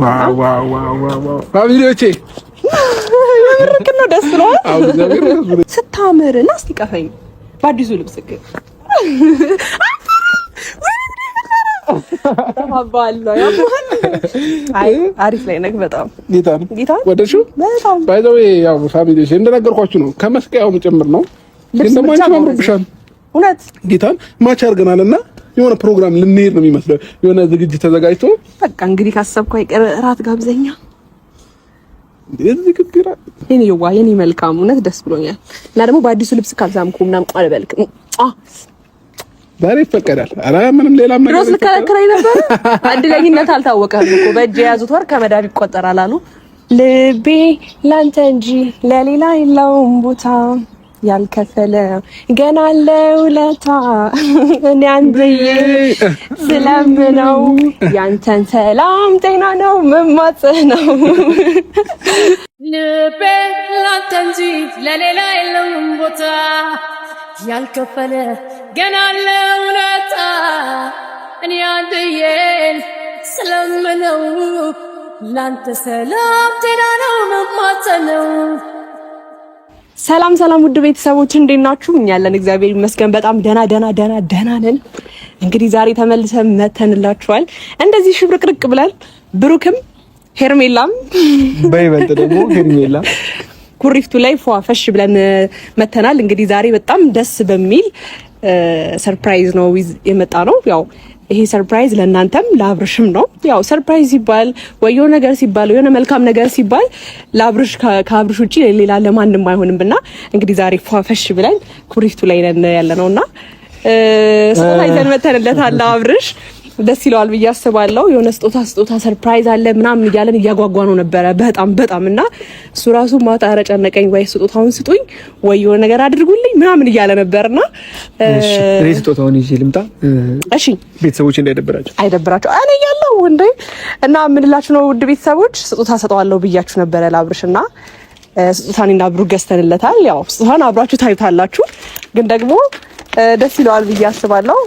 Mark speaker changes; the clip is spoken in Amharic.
Speaker 1: ዋው ፋሚሊዎቼ
Speaker 2: ምርቅ ነው። ደስ ብሏል። ስታምር እና እስቲ ቀፈኝ በአዲሱ ልብስ ግን አሪፍ ላይ ነህ በጣም ጌታ
Speaker 1: ወደሽው ባይ ዘ ዌይ ያው ፋሚሊዎቼ እንደነገርኳችሁ ነው ከመስቀያውም ጭምር ነው ግን ደግሞ አንቺ እውነት ጌታን ማች አድርገናልና የሆነ ፕሮግራም ልንሄድ ነው የሚመስለው የሆነ ዝግጅት ተዘጋጅቶ
Speaker 2: በቃ እንግዲህ ካሰብኩ አይቀር እራት ጋብዘኛ
Speaker 1: እዚህ ግብራ
Speaker 2: የኔ መልካም እውነት ደስ ብሎኛል እና ደግሞ በአዲሱ ልብስ ካልዛምኩ ምናምን አልበልክ
Speaker 1: ዛሬ ይፈቀዳል ኧረ ምንም ሌላም ነገር
Speaker 2: ሮስ ልከራከራይ ነበር አድለኝነት አልታወቀም እኮ በእጅ የያዙት ወር ከመዳብ ይቆጠራል አሉ ልቤ ላንተ እንጂ ለሌላ የለውም ቦታ ያልከፈለ ገና ለውለታ እኔ አንተዬ ስለምነው ያንተን ሰላም ጤና ነው መማጸነው ልቤ ላንተ እንጂ ለሌላ የለውም ቦታ ያልከፈለ ገና ለውለታ እኔ አንተዬ ስለምነው ላንተ ሰላም ጤና ነው መማጸነው። ሰላም ሰላም ውድ ቤተሰቦች እንዴት ናችሁ? እኛ ያለን እግዚአብሔር ይመስገን በጣም ደና ነን። እንግዲህ ዛሬ ተመልሰን መተንላችኋል እንደዚህ ሽብርቅርቅ ብለን ብሩክም ሄርሜላም
Speaker 1: በይበልጥ ደግሞ ሄርሜላ
Speaker 2: ኩሪፍቱ ላይ ፏፈሽ ብለን መተናል። እንግዲህ ዛሬ በጣም ደስ በሚል ሰርፕራይዝ ነው የመጣ ነው። ያው ይሄ ሰርፕራይዝ ለእናንተም ለአብርሽም ነው። ያው ሰርፕራይዝ ሲባል ወይ የሆነ ነገር ሲባል የሆነ መልካም ነገር ሲባል ለአብርሽ ከአብርሽ ውጪ ሌላ ለማንም አይሆንምና እንግዲህ ዛሬ ፏፈሽ ብለን ኩሪፍቱ ላይ ነን ያለነውና ስጦታ ይዘን መተንለታል። አብርሽ ደስ ይለዋል ብዬ አስባለሁ። የሆነ ስጦታ ሰርፕራይዝ አለ ምናምን እያለን እያጓጓ ነው ነበረ በጣም እና እሱ ራሱ ማታ ኧረ ጨነቀኝ ወይ ስጦታውን ስጡኝ ወይ የሆነ ነገር አድርጉልኝ ምናምን እያለ ነበርና
Speaker 1: እኔ ስጦታውን ይዤ ልምጣ። እሺ ቤተሰቦች አይደብራቸው እኔ ያለው እንዴ እና ምንላችሁ ነው ውድ ቤተሰቦች ስጦታ ሰጠዋለሁ ብያችሁ ነበረ ለአብርሽና ስጦታንና ብሩ ገዝተንለታል። ያው ስጦታን አብራችሁ ታዩታላችሁ ግን ደግሞ ደስ ይለዋል ብዬ አስባለሁ።